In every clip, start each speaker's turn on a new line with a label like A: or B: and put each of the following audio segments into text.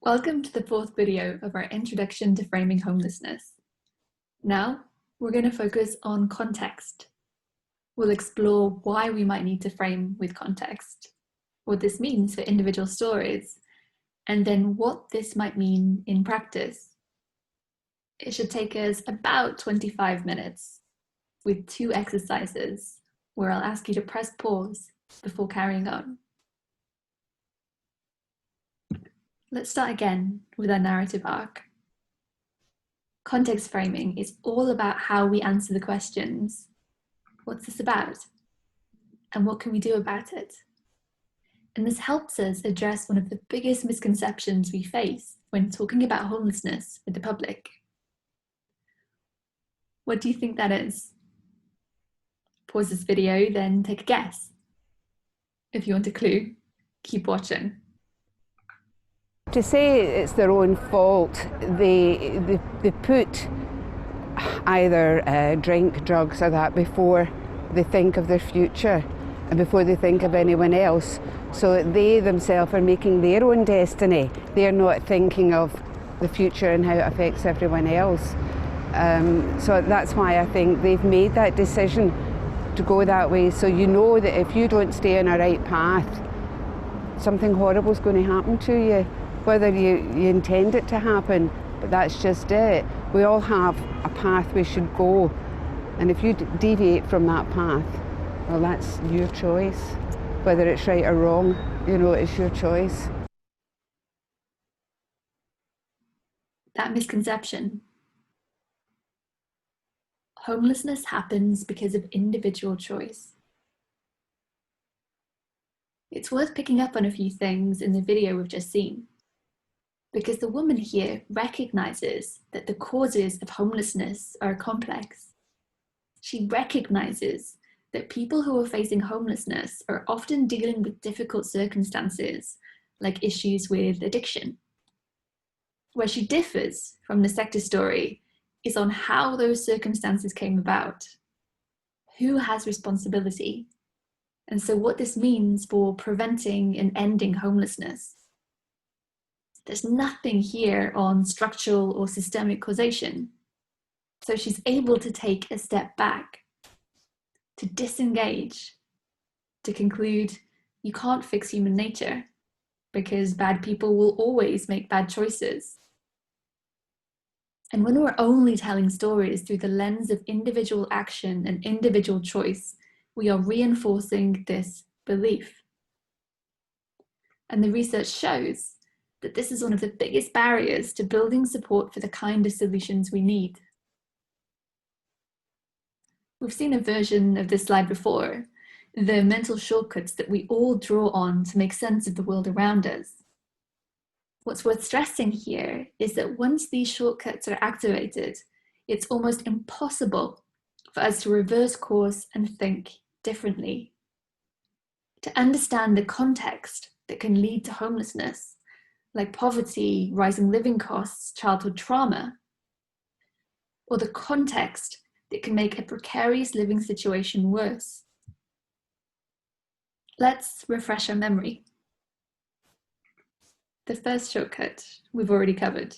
A: Welcome to the fourth video of our Introduction to Framing Homelessness. Now, we're going to focus on context. We'll explore why we might need to frame with context, what this means for individual stories, and then what this might mean in practice. It should take us about 25 minutes with 2 exercises where I'll ask you to press pause before carrying on. Let's start again with our narrative arc. Context framing is all about how we answer the questions. What's this about? And what can we do about it? And this helps us address one of the biggest misconceptions we face when talking about homelessness with the public. What do you think that is? Pause this video, then take a guess. If you want a clue, keep watching.
B: To say it's their own fault, they put either drink, drugs or that before they think of their future and before they think of anyone else. So they themselves are making their own destiny. They're not thinking of the future and how it affects everyone else. So that's why I think they've made that decision to go that way. So you know that if you don't stay on a right path, something horrible is going to happen to you. Whether you intend it to happen, but that's just it. We all have a path we should go, and if you deviate from that path, well, that's your choice. Whether it's right or wrong, it's your choice.
A: That misconception. Homelessness happens because of individual choice. It's worth picking up on a few things in the video we've just seen, because the woman here recognizes that the causes of homelessness are complex. She recognizes that people who are facing homelessness are often dealing with difficult circumstances, like issues with addiction. Where she differs from the sector story is on how those circumstances came about. Who has responsibility? And so what this means for preventing and ending homelessness. There's nothing here on structural or systemic causation. So she's able to take a step back, to disengage, to conclude you can't fix human nature because bad people will always make bad choices. And when we're only telling stories through the lens of individual action and individual choice, we are reinforcing this belief. And the research shows that this is one of the biggest barriers to building support for the kind of solutions we need. We've seen a version of this slide before, the mental shortcuts that we all draw on to make sense of the world around us. What's worth stressing here is that once these shortcuts are activated, it's almost impossible for us to reverse course and think differently. To understand the context that can lead to homelessness, like poverty, rising living costs, childhood trauma, or the context that can make a precarious living situation worse. Let's refresh our memory. The first shortcut we've already covered.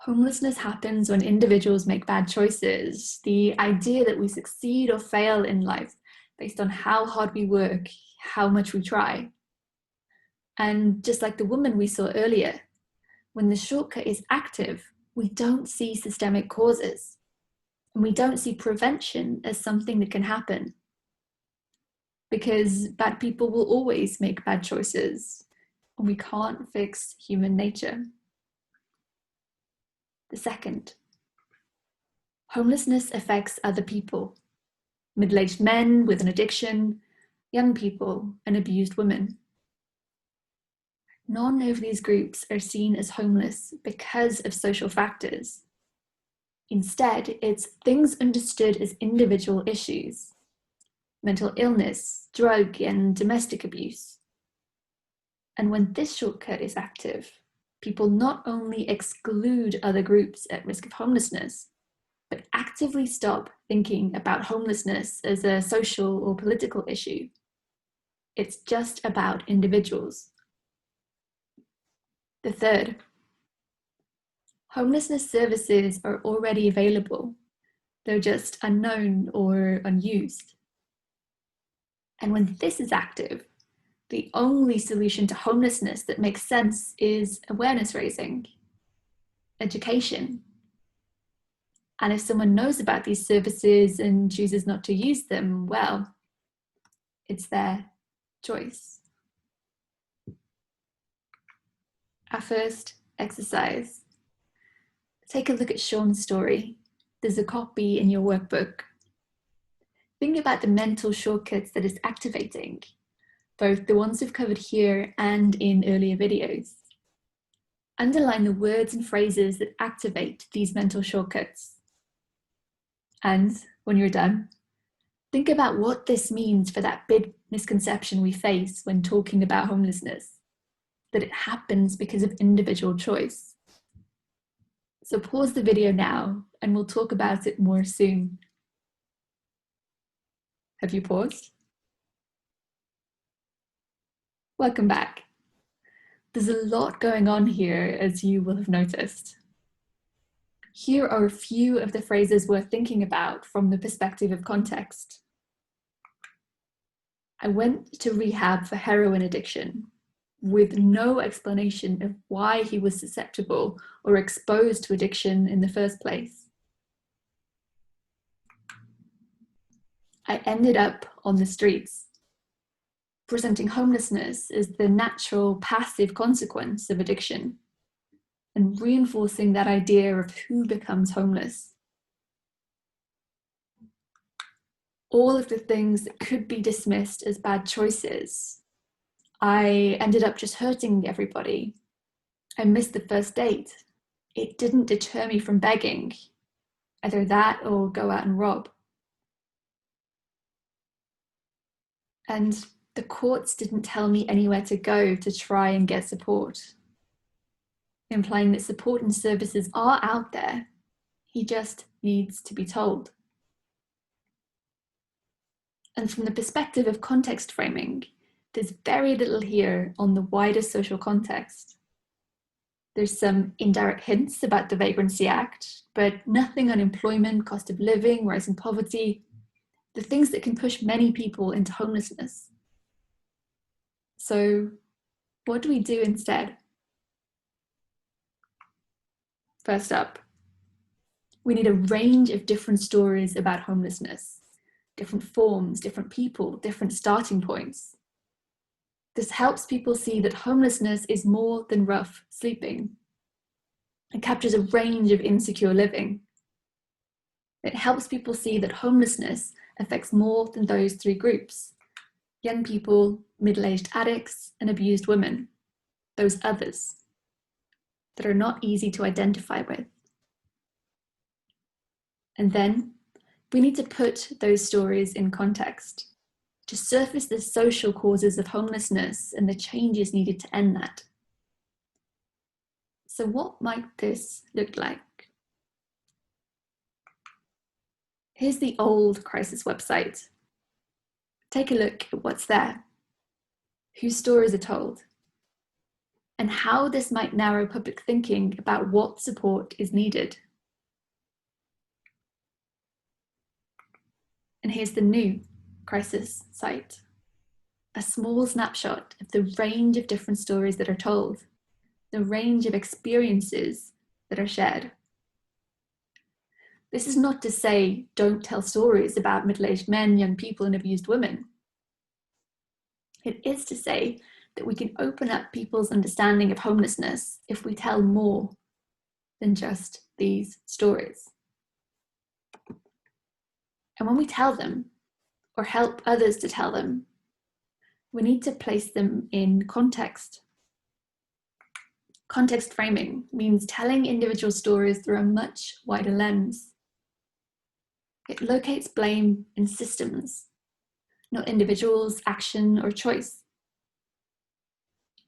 A: Homelessness happens when individuals make bad choices. The idea that we succeed or fail in life based on how hard we work, how much we try. And just like the woman we saw earlier, when the shortcut is active, we don't see systemic causes. And we don't see prevention as something that can happen. Because bad people will always make bad choices, and we can't fix human nature. The second, homelessness affects other people. Middle-aged men with an addiction, young people, and abused women. None of these groups are seen as homeless because of social factors. Instead, it's things understood as individual issues: mental illness, drug and domestic abuse. And when this shortcut is active, people not only exclude other groups at risk of homelessness, but actively stop thinking about homelessness as a social or political issue. It's just about individuals. The third, homelessness services are already available. They're just unknown or unused. And when this is active, the only solution to homelessness that makes sense is awareness raising, education. And if someone knows about these services and chooses not to use them, well, it's their choice. Our first exercise. Take a look at Sean's story. There's a copy in your workbook. Think about the mental shortcuts that it's activating, both the ones we've covered here and in earlier videos. Underline the words and phrases that activate these mental shortcuts. And when you're done, think about what this means for that big misconception we face when talking about homelessness, that it happens because of individual choice. So pause the video now and we'll talk about it more soon. Have you paused? Welcome back. There's a lot going on here, as you will have noticed. Here are a few of the phrases worth thinking about from the perspective of context. I went to rehab for heroin addiction with no explanation of why he was susceptible or exposed to addiction in the first place. I ended up on the streets, presenting homelessness as the natural passive consequence of addiction and reinforcing that idea of who becomes homeless. All of the things that could be dismissed as bad choices. I ended up just hurting everybody. I missed the first date. It didn't deter me from begging. Either that or go out and rob. And the courts didn't tell me anywhere to go to try and get support, implying that support and services are out there. He just needs to be told. And from the perspective of context framing, there's very little here on the wider social context. There's some indirect hints about the Vagrancy Act, but nothing on employment, cost of living, rising poverty, the things that can push many people into homelessness. So what do we do instead? First up, we need a range of different stories about homelessness, different forms, different people, different starting points. This helps people see that homelessness is more than rough sleeping. It captures a range of insecure living. It helps people see that homelessness affects more than those three groups: young people, middle-aged addicts, and abused women, those others that are not easy to identify with. And then we need to put those stories in context to surface the social causes of homelessness and the changes needed to end that. So what might this look like? Here's the old crisis website. Take a look at what's there, whose stories are told, and how this might narrow public thinking about what support is needed. And here's the new crisis site, a small snapshot of the range of different stories that are told, the range of experiences that are shared. This is not to say don't tell stories about middle-aged men, young people, and abused women. It is to say that we can open up people's understanding of homelessness if we tell more than just these stories. And when we tell them, or help others to tell them, we need to place them in context. Context framing means telling individual stories through a much wider lens. It locates blame in systems, not individuals, action, or choice.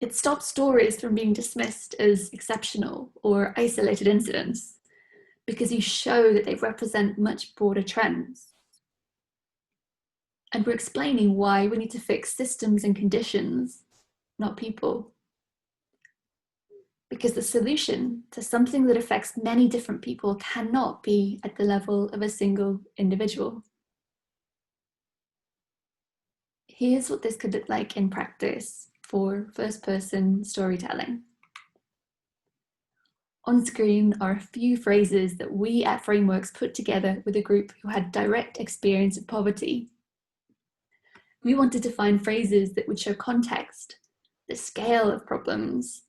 A: It stops stories from being dismissed as exceptional or isolated incidents because you show that they represent much broader trends. And we're explaining why we need to fix systems and conditions, not people. Because the solution to something that affects many different people cannot be at the level of a single individual. Here's what this could look like in practice for first-person storytelling. On screen are a few phrases that we at Frameworks put together with a group who had direct experience of poverty. We wanted to find phrases that would show context, the scale of problems,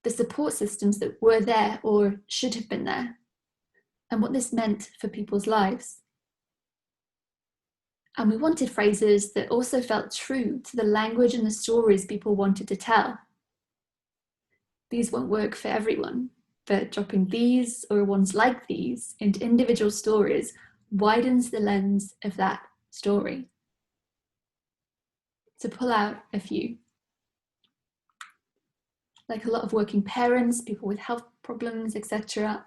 A: the support systems that were there or should have been there, and what this meant for people's lives. And we wanted phrases that also felt true to the language and the stories people wanted to tell. These won't work for everyone, but dropping these or ones like these into individual stories widens the lens of that story. To pull out a few. Like a lot of working parents, people with health problems, etc.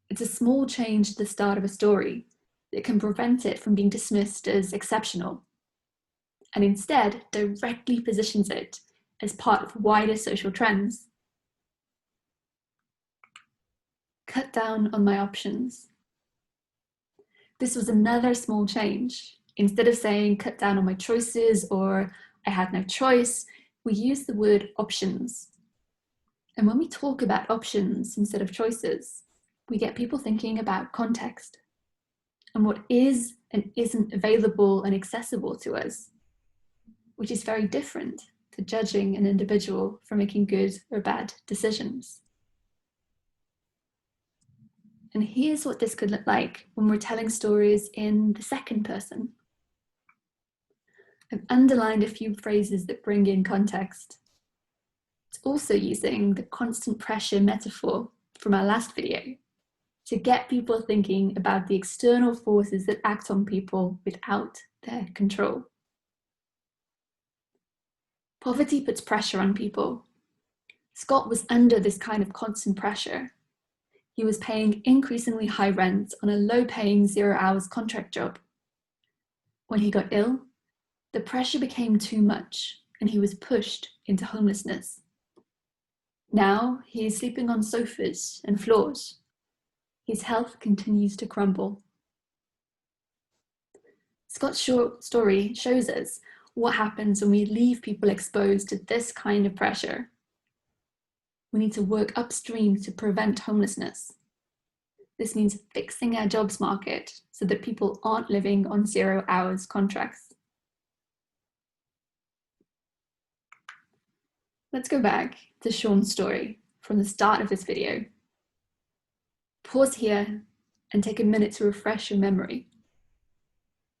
A: It's a small change to the start of a story that can prevent it from being dismissed as exceptional, and instead directly positions it as part of wider social trends. Cut down on my options. This was another small change. Instead of saying cut down on my choices or I had no choice, we use the word options. And when we talk about options instead of choices, we get people thinking about context and what is and isn't available and accessible to us, which is very different to judging an individual for making good or bad decisions. And here's what this could look like when we're telling stories in the second person. I've underlined a few phrases that bring in context. It's also using the constant pressure metaphor from our last video to get people thinking about the external forces that act on people without their control. Poverty puts pressure on people. Scott was under this kind of constant pressure. He was paying increasingly high rent on a low-paying 0-hours contract job. When he got ill, the pressure became too much and he was pushed into homelessness. Now he is sleeping on sofas and floors. His health continues to crumble. Scott's short story shows us what happens when we leave people exposed to this kind of pressure. We need to work upstream to prevent homelessness. This means fixing our jobs market so that people aren't living on 0-hours contracts. Let's go back to Sean's story from the start of this video. Pause here and take a minute to refresh your memory.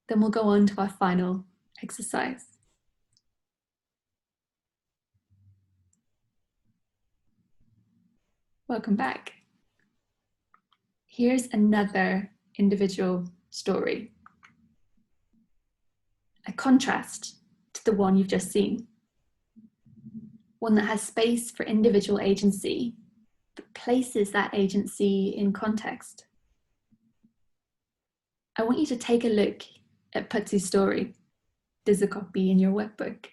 A: Then we'll go on to our final exercise. Welcome back. Here's another individual story. A contrast to the one you've just seen. One that has space for individual agency, but places that agency in context. I want you to take a look at Putsu's story. There's a copy in your workbook.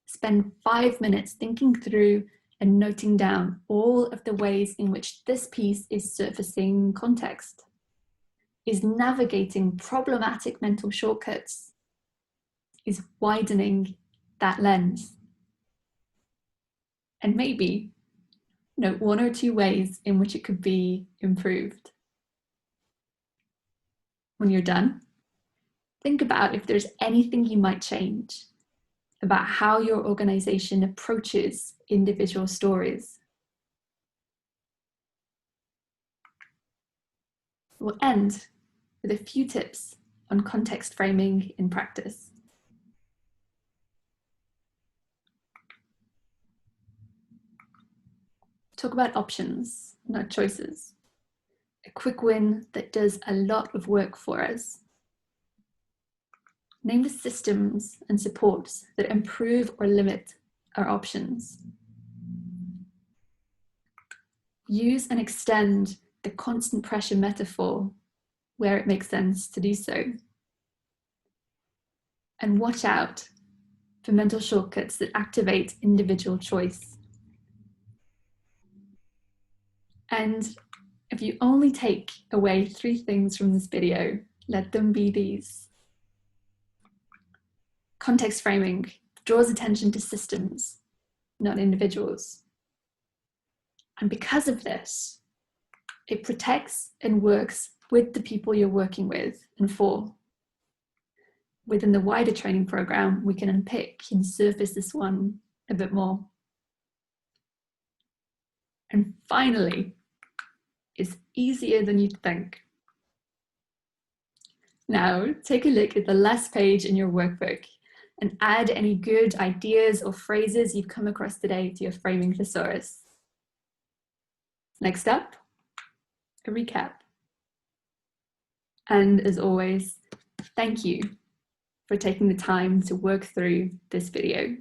A: Spend 5 minutes thinking through and noting down all of the ways in which this piece is surfacing context, is navigating problematic mental shortcuts, is widening that lens. And maybe note 1 or 2 ways in which it could be improved. When you're done, think about if there's anything you might change about how your organization approaches individual stories. We'll end with a few tips on context framing in practice. Talk about options, not choices. A quick win that does a lot of work for us. Name the systems and supports that improve or limit our options. Use and extend the constant pressure metaphor where it makes sense to do so. And watch out for mental shortcuts that activate individual choice. And if you only take away 3 things from this video, let them be these. Context framing draws attention to systems, not individuals. And because of this, it protects and works with the people you're working with and for. Within the wider training program, we can unpick and surface this one a bit more. And finally, it's easier than you'd think. Now, take a look at the last page in your workbook and add any good ideas or phrases you've come across today to your framing thesaurus. Next up, a recap. And as always, thank you for taking the time to work through this video.